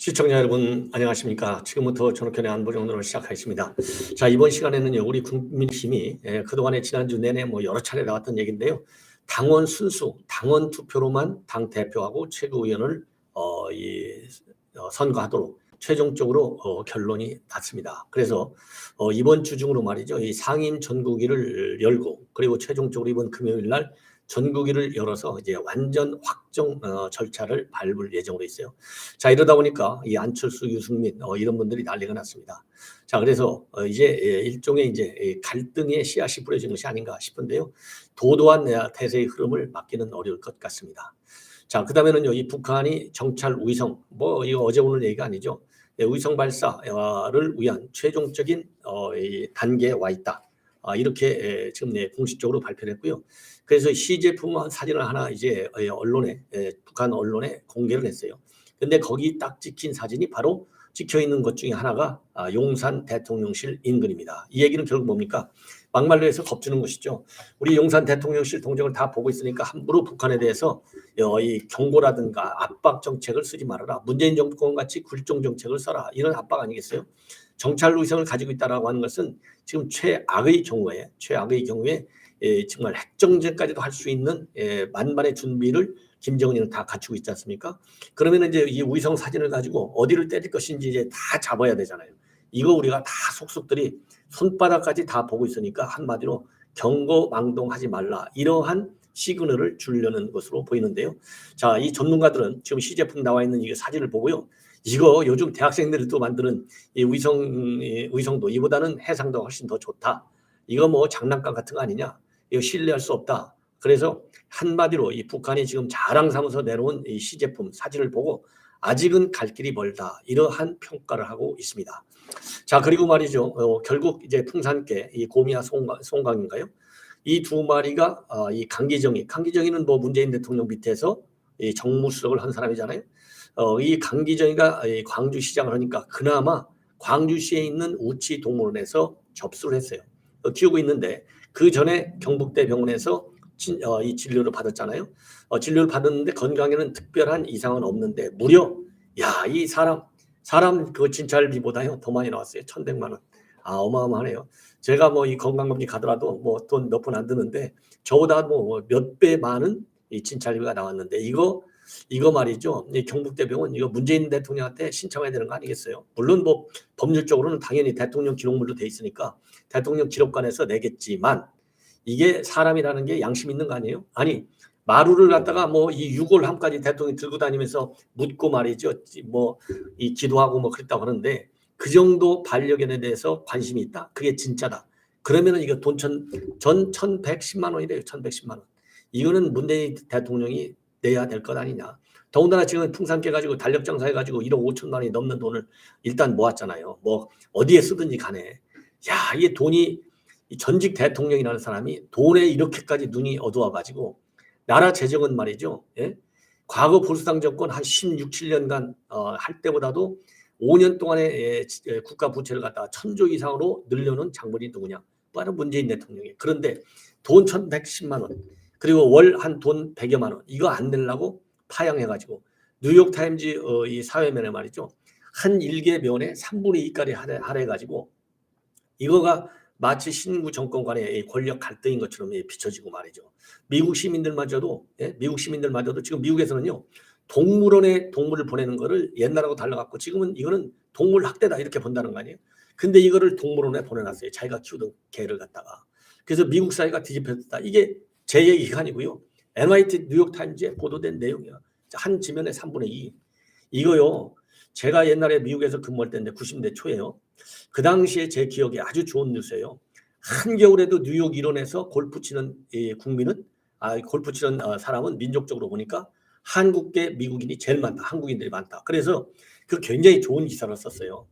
시청자 여러분 안녕하십니까. 지금부터 전학견의 안보정론을 시작하겠습니다. 자, 이번 시간에는요 우리 국민힘이 그동안에 지난주 내내 여러 차례 나왔던 얘기인데요, 당원 순수 당원 투표로만 당 대표하고 최고위원을 선거하도록 최종적으로 결론이 났습니다. 그래서 이번 주 중으로 말이죠, 이 상임 전국위를 열고, 그리고 최종적으로 이번 금요일 날 전국위를 열어서 이제 완전 확정 절차를 밟을 예정으로 있어요. 자, 이러다 보니까 이 안철수, 유승민 이런 분들이 난리가 났습니다. 자, 그래서 이제 일종의 이제 갈등의 씨앗이 뿌려진 것이 아닌가 싶은데요, 도도한 대세의 흐름을 막기는 어려울 것 같습니다. 자, 그다음에는요, 이 북한이 정찰 위성, 이거 어제 오늘 얘기가 아니죠. 위성 발사를 위한 최종적인 이 단계에 와 있다. 이렇게 지금 공식적으로 발표를 했고요. 그래서 시제품 사진을 하나 이제 언론에, 북한 언론에 공개를 했어요. 근데 거기 딱 찍힌 사진이 바로 찍혀 있는 것 중에 하나가 용산 대통령실 인근입니다. 이 얘기는 결국 뭡니까? 막말로 해서 겁주는 것이죠. 우리 용산 대통령실 동정을 다 보고 있으니까 함부로 북한에 대해서 이 경고라든가 압박 정책을 쓰지 말아라. 문재인 정권 같이 굴종 정책을 써라. 이런 압박 아니겠어요? 정찰 위성을 가지고 있다라고 하는 것은 지금 최악의 경우에 정말 핵정쟁까지도 할 수 있는 만반의 준비를 김정은이는 다 갖추고 있지 않습니까? 그러면 이제 이 위성 사진을 가지고 어디를 때릴 것인지 이제 다 잡아야 되잖아요. 이거 우리가 다 속속들이 손바닥까지 다 보고 있으니까 한마디로 경고망동하지 말라, 이러한 시그널을 주려는 것으로 보이는데요. 자, 이 전문가들은 지금 시제품 나와 있는 이 사진을 보고요, 이거 요즘 대학생들이 또 만드는 이 위성도 이보다는 해상도가 훨씬 더 좋다. 이거 장난감 같은 거 아니냐? 이거 신뢰할 수 없다. 그래서 한마디로 이 북한이 지금 자랑 삼아서 내놓은 이 시제품 사진을 보고 아직은 갈 길이 멀다, 이러한 평가를 하고 있습니다. 자, 그리고 말이죠, 결국 이제 풍산개, 이 곰이와 송강인가요? 이 두 마리가 이 강기정이는 문재인 대통령 밑에서 이 정무수석을 한 사람이잖아요. 이 강기정이가 광주시장을 하니까 그나마 광주시에 있는 우치 동물원에서 접수를 했어요. 키우고 있는데 그 전에 경북대 병원에서 이 진료를 받았잖아요. 진료를 받았는데 건강에는 특별한 이상은 없는데 무려 이 사람 그 진찰비보다요 더 많이 나왔어요. 1,100만 원. 어마어마하네요. 제가 이 건강검진 가더라도 돈 몇 푼 안 드는데 저보다 몇 배 많은 이 진찰비가 나왔는데 이거 말이죠. 이 경북대병원 이거 문재인 대통령한테 신청해야 되는 거 아니겠어요? 물론 법률적으로는 당연히 대통령 기록물로 돼 있으니까 대통령 기록관에서 내겠지만, 이게 사람이라는 게 양심 있는 거 아니에요? 아니, 마루를 갖다가 이 유골함까지 대통령이 들고 다니면서 묻고 말이죠. 이 기도하고 그랬다고 하는데 그 정도 반려견에 대해서 관심이 있다. 그게 진짜다. 그러면은 이거 돈 1,110만 원이래요. 1,110만 원. 이거는 문재인 대통령이 내야 될 것 아니냐. 더군다나 지금 풍산개 가지고 달력 장사해가지고 1억 5천만 원이 넘는 돈을 일단 모았잖아요. 어디에 쓰든지 간에. 이게 돈이, 전직 대통령이라는 사람이 돈에 이렇게까지 눈이 어두워가지고 나라 재정은 말이죠. 예? 과거 보수당 정권 한 16, 17년간 할 때보다도 5년 동안의 국가 부채를 갖다가 1,000조 이상으로 늘려놓은 장본이 누구냐? 바로 문재인 대통령이에요. 그런데 돈 1,110만 원. 그리고 월 한 돈 100여만 원, 이거 안 내려고 파양해가지고 뉴욕타임즈 이 사회면에 말이죠, 한 일개 면에 3분의 2까지 할애해가지고 이거가 마치 신구 정권 간의 권력 갈등인 것처럼 비춰지고 말이죠. 미국 시민들마저도 지금 미국에서는요, 동물원에 동물을 보내는 거를 옛날하고 달라갖고 지금은 이거는 동물 학대다 이렇게 본다는 거 아니에요. 근데 이거를 동물원에 보내놨어요. 자기가 키우던 개를 갖다가. 그래서 미국 사회가 뒤집혔다. 이게 제 얘기가 아니고요, MIT 뉴욕타임즈에 보도된 내용이야. 한 지면에 3분의 2. 이거요, 제가 옛날에 미국에서 근무할 때인데 90년대 초에요. 그 당시에 제 기억에 아주 좋은 뉴스예요. 한겨울에도 뉴욕 일원에서 골프 치는 국민은, 골프 치는 사람은 민족적으로 보니까 한국계 미국인이 제일 많다. 한국인들이 많다. 그래서 그 굉장히 좋은 기사를 썼어요.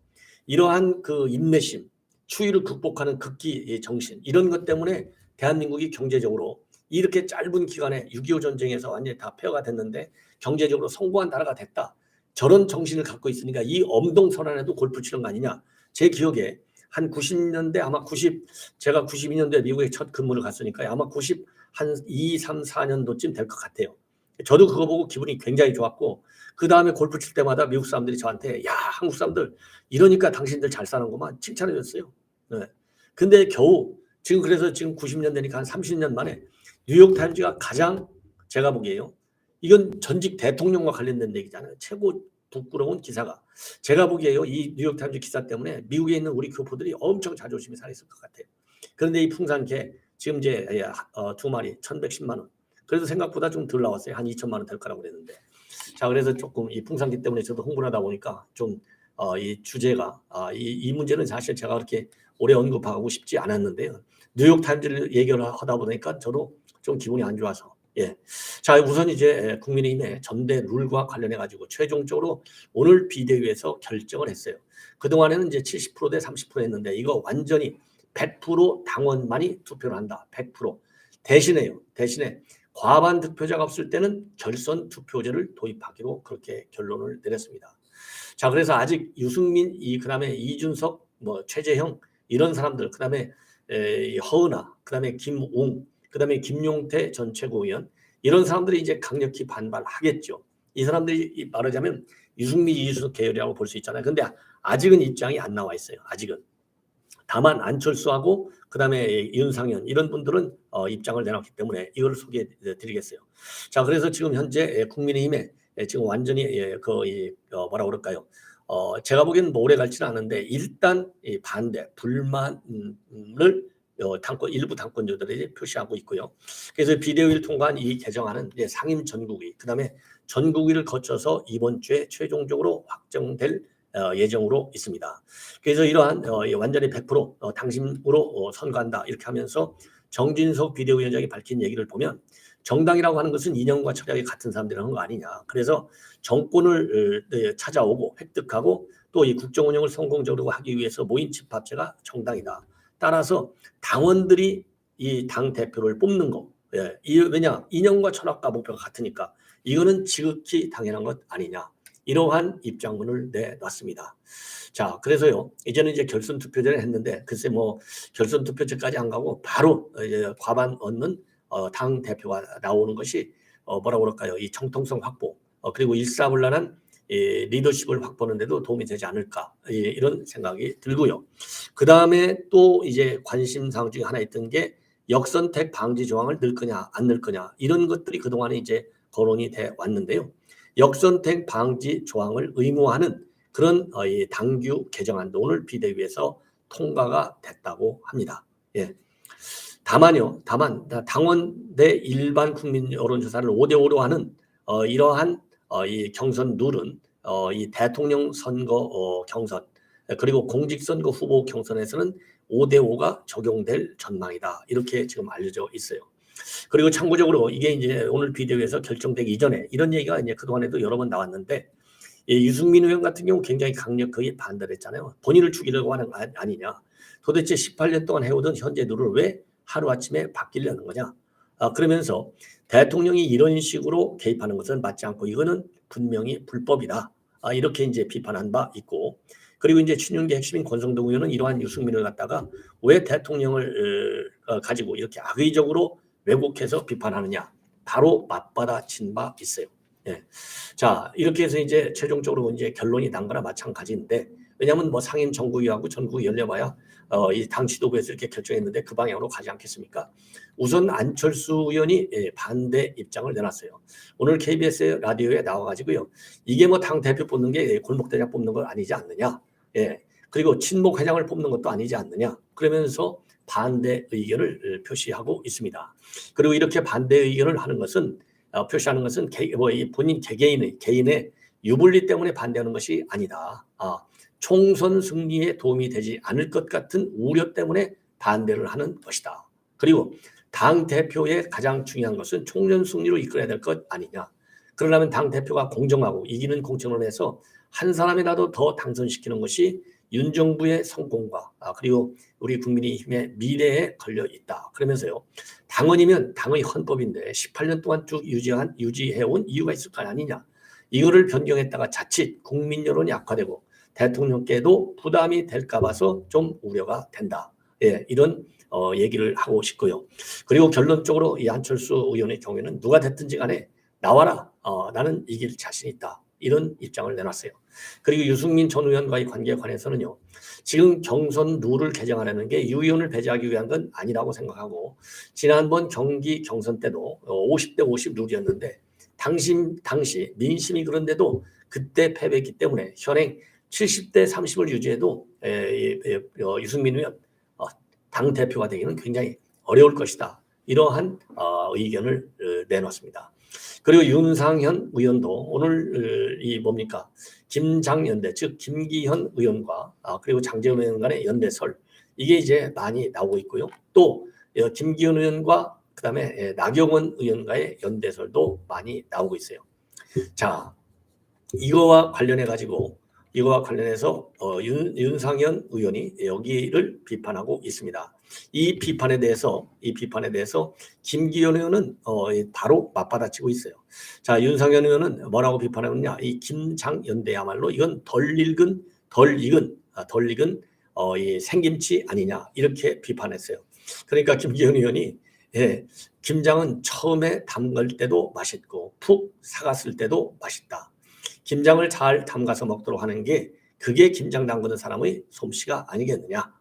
이러한 그 인내심, 추위를 극복하는 극기 정신, 이런 것 때문에 대한민국이 경제적으로 이렇게 짧은 기간에 6.25 전쟁에서 완전히 다 폐허가 됐는데 경제적으로 성공한 나라가 됐다. 저런 정신을 갖고 있으니까 이 엄동설안에도 골프 치는 거 아니냐. 제 기억에 한 90년대 제가 92년도에 미국에 첫 근무를 갔으니까 아마 한 2, 3, 4년도쯤 될 것 같아요. 저도 그거 보고 기분이 굉장히 좋았고 그다음에 골프 칠 때마다 미국 사람들이 저한테 야 한국 사람들 이러니까 당신들 잘 사는구만 칭찬해 줬어요. 네. 근데 겨우 지금 그래서 지금 90년 되니까 한 30년 만에 뉴욕타임즈가 가장 제가 보기에요. 이건 전직 대통령과 관련된 얘기잖아요. 최고 부끄러운 기사가. 제가 보기에요. 이 뉴욕타임즈 기사 때문에 미국에 있는 우리 교포들이 엄청 자존심이 상했을 것 같아요. 그런데 이 풍산개 지금 이제 두 마리 1,110만 원. 그래도 생각보다 좀 덜 나왔어요. 한 2천만 원 될 거라고 그랬는데. 자, 그래서 조금 이 풍산기 때문에 저도 흥분하다 보니까 좀 이 주제가 이 문제는 사실 제가 그렇게 오래 언급하고 싶지 않았는데요. 뉴욕타임즈를 얘기를 하다 보니까 저도 좀 기분이 안 좋아서. 예. 자, 우선 이제 국민의힘의 전대 룰과 관련해 가지고 최종적으로 오늘 비대위에서 결정을 했어요. 그동안에는 이제 70% 대 30% 했는데 이거 완전히 100% 당원만이 투표를 한다. 100%. 대신에요. 대신에 과반 득표자가 없을 때는 결선 투표제를 도입하기로 그렇게 결론을 내렸습니다. 자, 그래서 아직 유승민, 그다음에 이준석, 뭐 최재형 이런 사람들, 그다음에 허은하, 그다음에 김웅, 그다음에 김용태 전 최고위원 이런 사람들이 이제 강력히 반발하겠죠. 이 사람들이 말하자면 유승민, 이준석 계열이라고 볼 수 있잖아요. 근데 아직은 입장이 안 나와 있어요. 아직은. 다만 안철수하고 그다음에 윤상현 이런 분들은 입장을 내놨기 때문에 이걸 소개해 드리겠어요. 자, 그래서 지금 현재 국민의힘에 지금 완전히 뭐라 그럴까요? 제가 보기에는 뭐 오래 갈지는 않은데 일단 반대, 불만을 일부 당권자들이 표시하고 있고요. 그래서 비대위를 통과한 이 개정안은 이제 상임 전국위, 그다음에 전국위를 거쳐서 이번 주에 최종적으로 확정될 예정으로 있습니다. 그래서 이러한 완전히 100% 당심으로 선거한다 이렇게 하면서 정진석 비대위원장이 밝힌 얘기를 보면 정당이라고 하는 것은 이념과 철학이 같은 사람들이 하는 거 아니냐. 그래서 정권을 찾아오고 획득하고 또 이 국정 운영을 성공적으로 하기 위해서 모인 집합체가 정당이다. 따라서 당원들이 이 당 대표를 뽑는 거. 왜냐 이념과 철학과 목표가 같으니까 이거는 지극히 당연한 것 아니냐. 이러한 입장문을 내놨습니다. 자, 그래서요, 이제는 이제 결선 투표제를 했는데, 글쎄 뭐, 결선 투표제까지 안 가고, 바로 과반 얻는 당 대표가 나오는 것이, 뭐라고 그럴까요? 이 정통성 확보, 그리고 일사불란한 리더십을 확보하는데도 도움이 되지 않을까, 이런 생각이 들고요. 그 다음에 또 이제 관심사항 중에 하나 있던 게, 역선택 방지 조항을 넣을 거냐, 안 넣을 거냐, 이런 것들이 그동안에 이제 거론이 돼 왔는데요. 역선택 방지 조항을 의무화하는 그런 당규 개정안도 오늘 비대위에서 통과가 됐다고 합니다. 예. 다만 당원 대 일반 국민 여론조사를 5대5로 하는 이러한 이 경선 룰은 이 대통령 선거 경선 그리고 공직선거 후보 경선에서는 5대5가 적용될 전망이다. 이렇게 지금 알려져 있어요. 그리고 참고적으로 이게 이제 오늘 비대위에서 결정되기 이전에 이런 얘기가 이제 그동안에도 여러 번 나왔는데 유승민 의원 같은 경우 굉장히 강력하게 반대를 했잖아요. 본인을 죽이려고 하는 거 아니냐. 도대체 18년 동안 해오던 현재 룰을 왜 하루아침에 바뀌려는 거냐. 그러면서 대통령이 이런 식으로 개입하는 것은 맞지 않고 이거는 분명히 불법이다. 이렇게 이제 비판한 바 있고 그리고 이제 친윤계 핵심인 권성동 의원은 이러한 유승민을 갖다가 왜 대통령을 가지고 이렇게 악의적으로 왜곡해서 비판하느냐. 바로 맞받아친 바 있어요. 예. 자, 이렇게 해서 이제 최종적으로 이제 결론이 난 거나 마찬가지인데 왜냐하면 뭐 상임 전국위하고 전국위 열려봐야 이 당 지도부에서 이렇게 결정했는데 그 방향으로 가지 않겠습니까? 우선 안철수 의원이 반대 입장을 내놨어요. 오늘 KBS 라디오에 나와가지고요. 이게 뭐 당 대표 뽑는 게 골목대장 뽑는 거 아니지 않느냐. 예. 그리고 친목 회장을 뽑는 것도 아니지 않느냐. 그러면서 반대 의견을 표시하고 있습니다. 그리고 이렇게 반대 의견을 하는 것은 표시하는 것은 본인 개인의 유불리 때문에 반대하는 것이 아니다. 총선 승리에 도움이 되지 않을 것 같은 우려 때문에 반대를 하는 것이다. 그리고 당 대표의 가장 중요한 것은 총선 승리로 이끌어야 될 것 아니냐. 그러려면 당 대표가 공정하고 이기는 공천을 해서 한 사람이라도 더 당선시키는 것이 윤 정부의 성공과 그리고 우리 국민의힘의 미래에 걸려 있다. 그러면서요. 당원이면 당의 헌법인데 18년 동안 쭉 유지해온 이유가 있을 거 아니냐. 이거를 변경했다가 자칫 국민 여론이 악화되고 대통령께도 부담이 될까 봐서 좀 우려가 된다. 예, 이런 얘기를 하고 싶고요. 그리고 결론적으로 이 안철수 의원의 경우에는 누가 됐든지 간에 나와라. 나는 이길 자신 있다. 이런 입장을 내놨어요. 그리고 유승민 전 의원과의 관계에 관해서는요. 지금 경선 룰을 개정하려는 게 유 의원을 배제하기 위한 건 아니라고 생각하고 지난번 경기 경선 때도 50대 50 룰이었는데 당시 민심이 그런데도 그때 패배했기 때문에 현행 70대 30을 유지해도 유승민 의원 당대표가 되기는 굉장히 어려울 것이다. 이러한 의견을 내놓았습니다. 그리고 윤상현 의원도 오늘 이 뭡니까 김장연대 즉 김기현 의원과 그리고 장재원 의원 간의 연대설 이게 이제 많이 나오고 있고요. 또 김기현 의원과 그다음에 나경원 의원과의 연대설도 많이 나오고 있어요. 자, 이거와 관련해서 윤상현 의원이 여기를 비판하고 있습니다. 이 비판에 대해서 김기현 의원은 바로 맞받아치고 있어요. 자, 윤상현 의원은 뭐라고 비판하느냐? 이 김장연대야말로 이건 덜 익은 이 생김치 아니냐 이렇게 비판했어요. 그러니까 김기현 의원이 김장은 처음에 담글 때도 맛있고 푹 삭았을 때도 맛있다. 김장을 잘 담가서 먹도록 하는 게 그게 김장 담그는 사람의 솜씨가 아니겠느냐.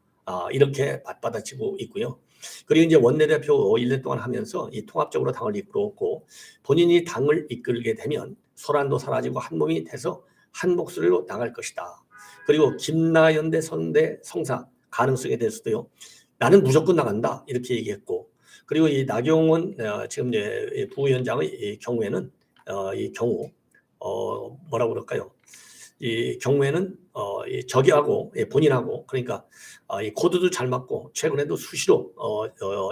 이렇게 맞받아치고 있고요. 그리고 이제 원내대표 1년 동안 하면서 이 통합적으로 당을 이끌었고 본인이 당을 이끌게 되면 소란도 사라지고 한 몸이 돼서 한 목소리로 나갈 것이다. 그리고 김나연대 성사 가능성에 대해서도요. 나는 무조건 나간다 이렇게 얘기했고 그리고 이 나경원 지금 이제 부위원장의 경우에는 뭐라고 그럴까요? 이 경우에는 저기하고 본인하고 그러니까 이 코드도 잘 맞고 최근에도 수시로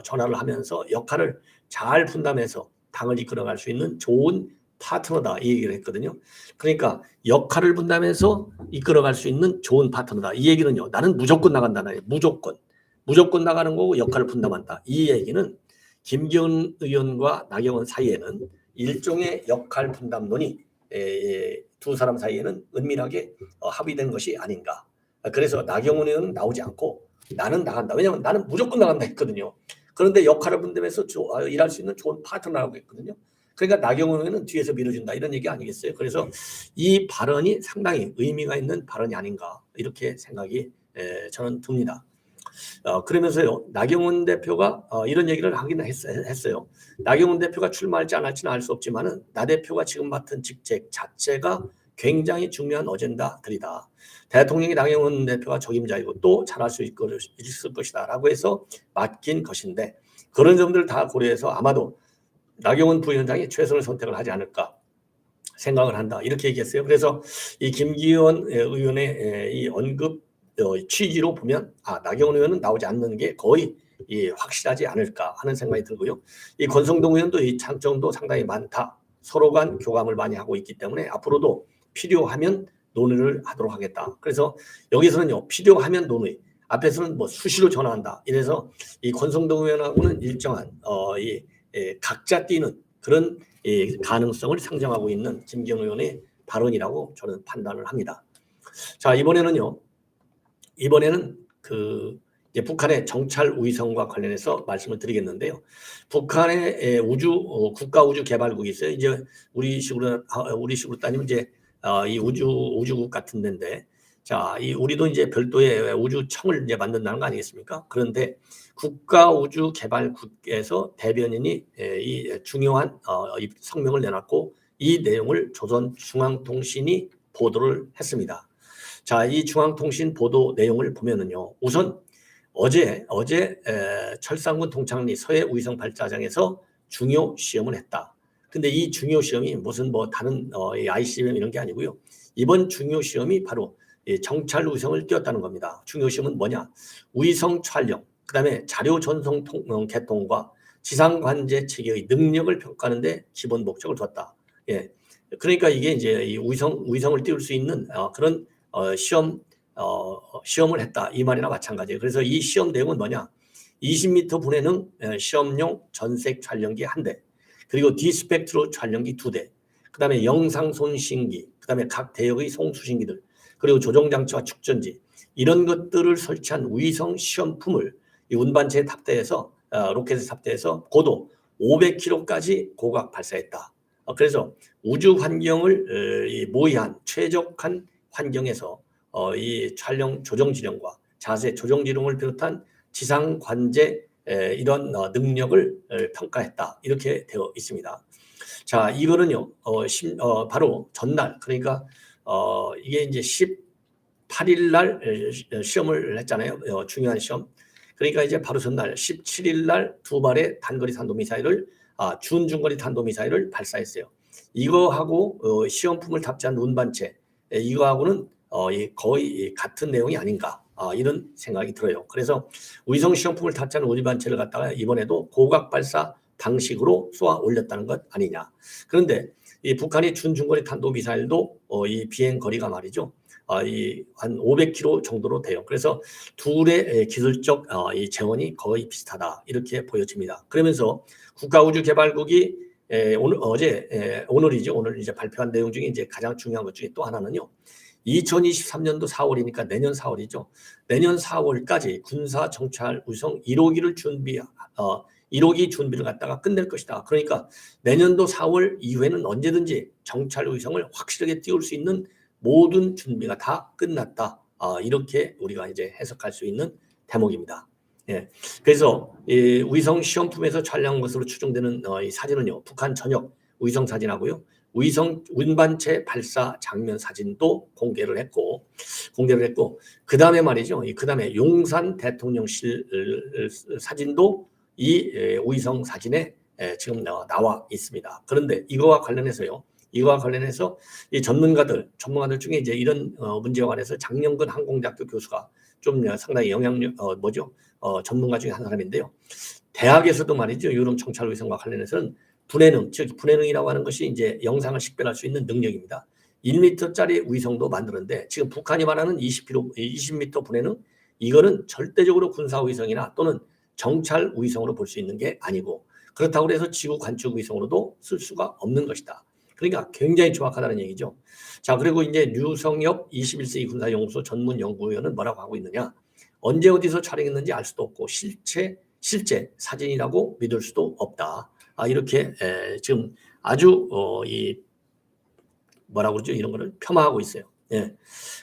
전화를 하면서 역할을 잘 분담해서 당을 이끌어갈 수 있는 좋은 파트너다 이 얘기를 했거든요. 그러니까 역할을 분담해서 이끌어갈 수 있는 좋은 파트너다 이 얘기는요. 나는 무조건 나간다는 무조건 나가는 거고 역할을 분담한다. 이 얘기는 김기현 의원과 나경원 사이에는 일종의 역할 분담론이 두 사람 사이에는 은밀하게 합의된 것이 아닌가. 그래서 나경원 의원은 나오지 않고 나는 나간다. 왜냐하면 나는 무조건 나간다 했거든요. 그런데 역할을 분담해서 일할 수 있는 좋은 파트너라고 했거든요. 그러니까 나경원 의원은 뒤에서 밀어준다 이런 얘기 아니겠어요. 그래서 이 발언이 상당히 의미가 있는 발언이 아닌가 이렇게 생각이 저는 듭니다. 그러면서요 나경원 대표가 이런 얘기를 하긴 했어요. 나경원 대표가 출마할지 안 할지는 알 수 없지만은 나 대표가 지금 맡은 직책 자체가 굉장히 중요한 어젠다들이다. 대통령이 나경원 대표가 적임자이고 또 잘할 수 있을 것이다라고 해서 맡긴 것인데 그런 점들을 다 고려해서 아마도 나경원 부위원장이 최선의 선택을 하지 않을까 생각을 한다 이렇게 얘기했어요. 그래서 이 김기현 의원의 이 언급 취지로 보면 나경원 의원은 나오지 않는 게 거의 확실하지 않을까 하는 생각이 들고요. 이 권성동 의원도 이 장점도 상당히 많다. 서로 간 교감을 많이 하고 있기 때문에 앞으로도 필요하면 논의를 하도록 하겠다. 그래서 여기서는요. 필요하면 논의. 앞에서는 뭐 수시로 전화한다. 이래서 이 권성동 의원하고는 일정한 각자 뛰는 그런 가능성을 상정하고 있는 김기현 의원의 발언이라고 저는 판단을 합니다. 자, 이번에는 북한의 정찰 우위성과 관련해서 말씀을 드리겠는데요. 북한의 국가우주개발국이 있어요. 이제 우리식으로 따지면 이제 이 우주국 같은 데인데, 자, 우리도 이제 별도의 우주청을 이제 만든다는 거 아니겠습니까? 그런데 국가우주개발국에서 대변인이 이 중요한 성명을 내놨고 이 내용을 조선중앙통신이 보도를 했습니다. 자, 이 중앙통신 보도 내용을 보면은요, 우선 어제 철산군 동창리 서해 우위성 발사장에서 중요 시험을 했다. 근데 이 중요 시험이 무슨 다른 ICBM 이런 게 아니고요. 이번 중요 시험이 바로 정찰 우위성을 띄웠다는 겁니다. 중요 시험은 뭐냐? 우위성 촬영, 그다음에 자료 전송 개통과 지상 관제 체계의 능력을 평가하는데 기본 목적을 뒀다. 예, 그러니까 이게 이제 이 우위성을 띄울 수 있는 그런 시험을 했다 이 말이나 마찬가지예요. 그래서 이 시험 내용은 뭐냐? 20m 분해능 시험용 전색 촬영기 1대, 그리고 디스펙트로 촬영기 2대, 그다음에 영상 손신기, 그다음에 각 대역의 송수신기들, 그리고 조종장치와 축전지 이런 것들을 설치한 위성 시험품을 이 운반체에 탑재해서 로켓에 탑재해서 고도 500km까지 고각 발사했다. 그래서 우주 환경을 이 모의한 최적한 환경에서 이 촬영 조정 지령과 자세 조정 지령을 비롯한 지상 관제 이런 능력을 평가했다. 이렇게 되어 있습니다. 자, 이거는요, 바로 전날, 그러니까 이게 이제 18일 날 시험을 했잖아요. 중요한 시험. 그러니까 이제 바로 전날 17일 날 두 발의 단거리 탄도미사일을 준중거리 탄도미사일을 발사했어요. 이거하고 시험품을 탑재한 운반체 이거하고는 거의 같은 내용이 아닌가 이런 생각이 들어요. 그래서 위성 시험품을 탑재한 운반체를 갖다가 이번에도 고각 발사 방식으로 쏘아 올렸다는 것 아니냐. 그런데 이 북한이 준중거리 탄도미사일도 이 비행 거리가 말이죠. 한 500km 정도로 돼요. 그래서 둘의 기술적 이 재원이 거의 비슷하다 이렇게 보여집니다. 그러면서 국가우주개발국이 오늘이죠. 오늘 이제 발표한 내용 중에 이제 가장 중요한 것 중에 또 하나는요. 2023년도 4월이니까 내년 4월이죠. 내년 4월까지 군사 정찰 위성 1호기를 1호기 준비를 갖다가 끝낼 것이다. 그러니까 내년도 4월 이후에는 언제든지 정찰 위성을 확실하게 띄울 수 있는 모든 준비가 다 끝났다. 이렇게 우리가 이제 해석할 수 있는 대목입니다. 예. 그래서 이 위성 시험품에서 촬영한 것으로 추정되는 이 사진은요. 북한 전역 위성 사진하고요. 위성 운반체 발사 장면 사진도 공개를 했고 그 다음에 말이죠. 그 다음에 용산 대통령실 사진도 이 위성 사진에 지금 나와 있습니다. 그런데 이거와 관련해서 이 전문가들 중에 이제 이런 문제와 관해서 장영근 항공대학교 교수가 좀 상당히 영향력 전문가 중에 한 사람인데요. 대학에서도 말이죠. 유럽 정찰 위성과 관련해서는 분해능, 즉 분해능이라고 하는 것이 이제 영상을 식별할 수 있는 능력입니다. 1m짜리 위성도 만드는데 지금 북한이 말하는 20m 분해능 이거는 절대적으로 군사 위성이나 또는 정찰 위성으로 볼 수 있는 게 아니고 그렇다고 해서 지구 관측 위성으로도 쓸 수가 없는 것이다. 그러니까 굉장히 정확하다는 얘기죠. 자, 그리고 이제 류성엽 21세기 군사연구소 전문연구위원은 뭐라고 하고 있느냐. 언제 어디서 촬영했는지 알 수도 없고 실제 사진이라고 믿을 수도 없다. 이렇게 지금 아주 뭐라고 그러죠? 이런 거를 폄하하고 있어요. 예.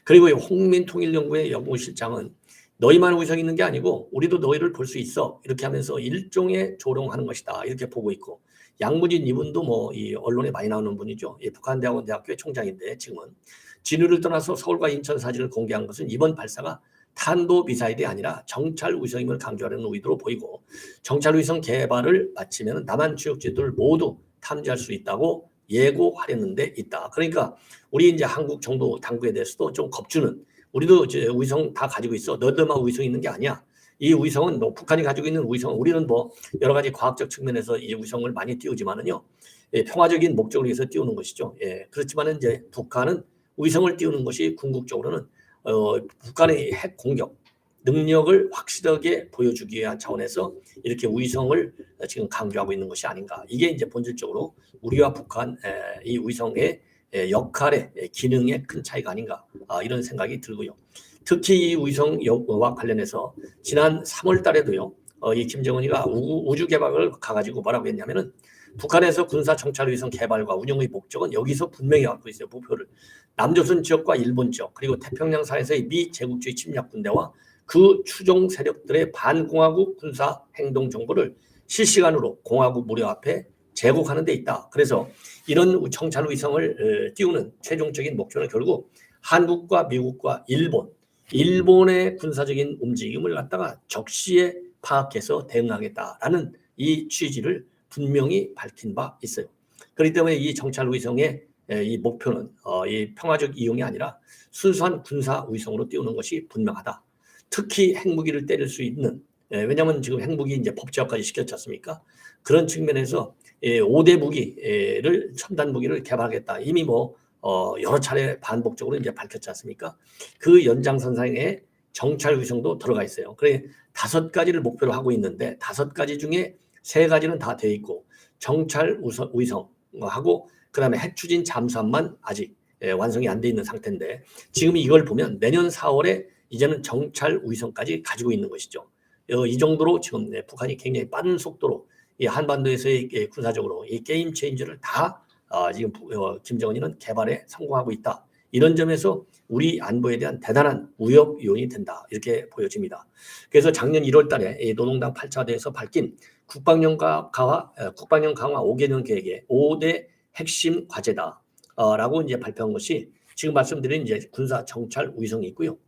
그리고 홍민통일연구의 연구실장은 너희만 위성이 있는 게 아니고 우리도 너희를 볼 수 있어. 이렇게 하면서 일종의 조롱하는 것이다. 이렇게 보고 있고 양무진 이분도 이 언론에 많이 나오는 분이죠. 북한대학원 대학교의 총장인데 지금은 진위를 떠나서 서울과 인천 사진을 공개한 것은 이번 발사가 탄도미사일이 아니라 정찰 위성임을 강조하려는 의도로 보이고 정찰 위성 개발을 마치면 남한 주역지도를 모두 탐지할 수 있다고 예고하려는 데 있다. 그러니까 우리 이제 한국 정부 당국에 대해서도 좀 겁주는 우리도 이제 위성 다 가지고 있어. 너희들만 위성 있는 게 아니야. 이 위성은 북한이 가지고 있는 위성, 우리는 여러 가지 과학적 측면에서 이 위성을 많이 띄우지만은요, 평화적인 목적을 위해서 띄우는 것이죠. 그렇지만은 이제 북한은 위성을 띄우는 것이 궁극적으로는 북한의 핵 공격 능력을 확실하게 보여주기 위한 차원에서 이렇게 위성을 지금 강조하고 있는 것이 아닌가. 이게 이제 본질적으로 우리와 북한 이 위성의 역할의 기능에 큰 차이가 아닌가 이런 생각이 들고요. 특히 이 위성과 관련해서 지난 3월 달에도요. 이 김정은이가 우주 개발을 가가지고 뭐라고 했냐면은 북한에서 군사 정찰 위성 개발과 운영의 목적은 여기서 분명히 갖고 있어요. 목표를. 남조선 지역과 일본 지역 그리고 태평양사에서의 미제국주의 침략 군대와 그 추종 세력들의 반공화국 군사 행동 정보를 실시간으로 공화국 무력 앞에 제공하는 데 있다. 그래서 이런 정찰 위성을 띄우는 최종적인 목표는 결국 한국과 미국과 일본의 군사적인 움직임을 갖다가 적시에 파악해서 대응하겠다라는 이 취지를 분명히 밝힌 바 있어요. 그렇기 때문에 이 정찰 위성의 이 목표는 이 평화적 이용이 아니라 순수한 군사 위성으로 띄우는 것이 분명하다. 특히 핵무기를 때릴 수 있는 왜냐하면 지금 핵무기 이제 법제화까지 시켰지 않습니까? 그런 측면에서 5대 무기를 첨단 무기를 개발하겠다. 이미 여러 차례 반복적으로 이제 밝혔지 않습니까? 그 연장선상에 정찰 위성도 들어가 있어요. 그래 5가지를 목표로 하고 있는데 5가지 중에 3가지는 다 되어 있고 정찰 위성하고 그다음에 핵 추진 잠수함만 아직 완성이 안 돼 있는 상태인데 지금 이걸 보면 내년 4월에 이제는 정찰 위성까지 가지고 있는 것이죠. 이 정도로 지금 북한이 굉장히 빠른 속도로 이 한반도에서의 군사적으로 이 게임 체인저를 다 지금 김정은이는 개발에 성공하고 있다. 이런 점에서 우리 안보에 대한 대단한 위협 요인이 된다. 이렇게 보여집니다. 그래서 작년 1월 달에 노동당 8차대에서 밝힌 국방력 강화 5개년 계획의 5대 핵심 과제다. 라고 이제 발표한 것이 지금 말씀드린 이제 군사 정찰 위성이 있고요.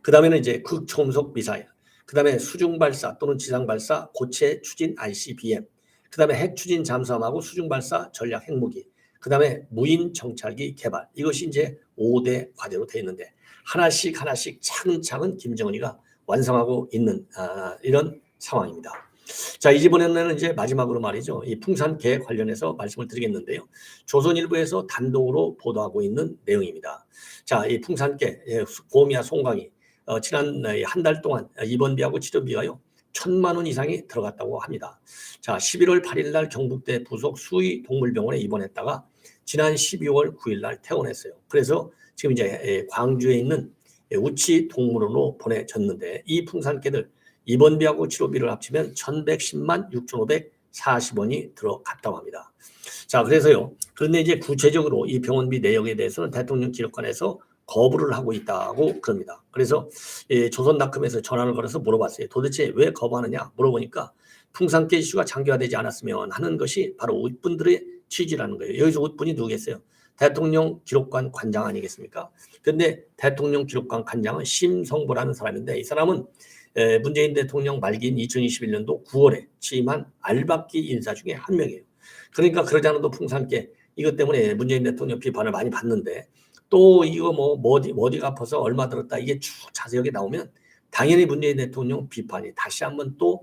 그 다음에는 이제 극초음속 미사일, 그 다음에 수중 발사 또는 지상 발사 고체 추진 ICBM, 그 다음에 핵 추진 잠수함하고 수중 발사 전략 핵무기, 그 다음에 무인 정찰기 개발. 이것이 이제 5대 과제로 되어 있는데 하나씩 차근차근 김정은이가 완성하고 있는 이런 상황입니다. 자, 이번에는 이제 마지막으로 말이죠. 이 풍산 계획 관련해서 말씀을 드리겠는데요. 조선일보에서 단독으로 보도하고 있는 내용입니다. 자, 이 풍산계 고미와 송강이 지난 한 달 동안 입원비하고 치료비가요 1,000만 원 이상이 들어갔다고 합니다. 자, 11월 8일 날 경북대 부속 수의동물병원에 입원했다가 지난 12월 9일 날 퇴원했어요. 그래서 지금 이제 광주에 있는 우치동물원으로 보내졌는데 이 풍산개들 입원비하고 치료비를 합치면 1,110만 6,540원이 들어갔다고 합니다. 자, 그래서요. 그런데 이제 구체적으로 이 병원비 내역에 대해서는 대통령 기록관에서 거부를 하고 있다고 그럽니다. 그래서 조선닷컴에서 전화를 걸어서 물어봤어요. 도대체 왜 거부하느냐 물어보니까 풍산개 이슈가 장기화되지 않았으면 하는 것이 바로 웃분들의 취지라는 거예요. 여기서 웃분이 누구겠어요? 대통령 기록관 관장 아니겠습니까? 그런데 대통령 기록관 관장은 심성보라는 사람인데 이 사람은 문재인 대통령 말기인 2021년도 9월에 취임한 알박기 인사 중에 한 명이에요. 그러니까 그러지 않아도 풍산개 이것 때문에 문재인 대통령 비판을 많이 받는데 또 이거 뭐 어디가 아파서 얼마 들었다 이게 쭉 자세하게 나오면 당연히 문재인 대통령 비판이 다시 한번 또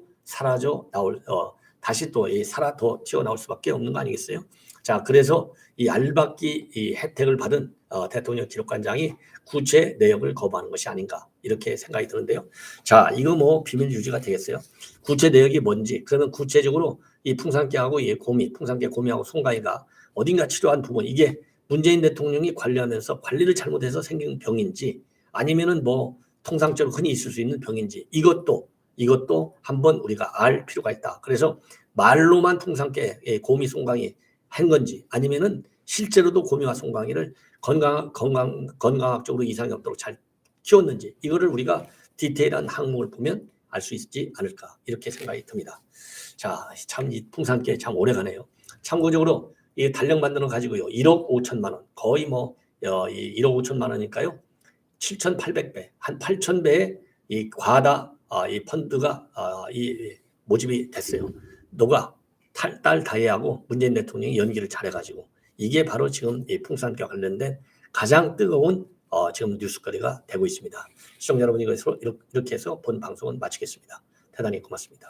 다시 또 더 튀어나올 수밖에 없는 거 아니겠어요? 자, 그래서 이 알박기 이 혜택을 받은 대통령 기록관장이 구체 내역을 거부하는 것이 아닌가 이렇게 생각이 드는데요. 자, 이거 뭐 비밀 유지가 되겠어요? 구체 내역이 뭔지 그러면 구체적으로 이 풍산개하고 풍산개 고미하고 송가희가 어딘가 치료한 부분 이게 문재인 대통령이 관리하면서 관리를 잘못해서 생긴 병인지 아니면은 뭐 통상적으로 흔히 있을 수 있는 병인지 이것도 한번 우리가 알 필요가 있다. 그래서 말로만 풍산개 고미 송강이 한 건지 아니면은 실제로도 고미와 송강이를 건강학적으로 이상이 없도록 잘 키웠는지 이거를 우리가 디테일한 항목을 보면 알 수 있지 않을까 이렇게 생각이 듭니다. 자, 참 이 풍산개 참 오래가네요. 참고적으로 이 달력 만드는 거 가지고요 1억 5천만 원 거의 뭐 1억 5천만 원이니까요 7,800배 한 8,000배의 이 과다 이 펀드가 모집이 됐어요. 누가 딸 다혜하고 문재인 대통령이 연기를 잘해가지고 이게 바로 지금 이 풍산과 관련된 가장 뜨거운 지금 뉴스거리가 되고 있습니다. 시청자 여러분 이것으로 이렇게 해서 본 방송은 마치겠습니다. 대단히 고맙습니다.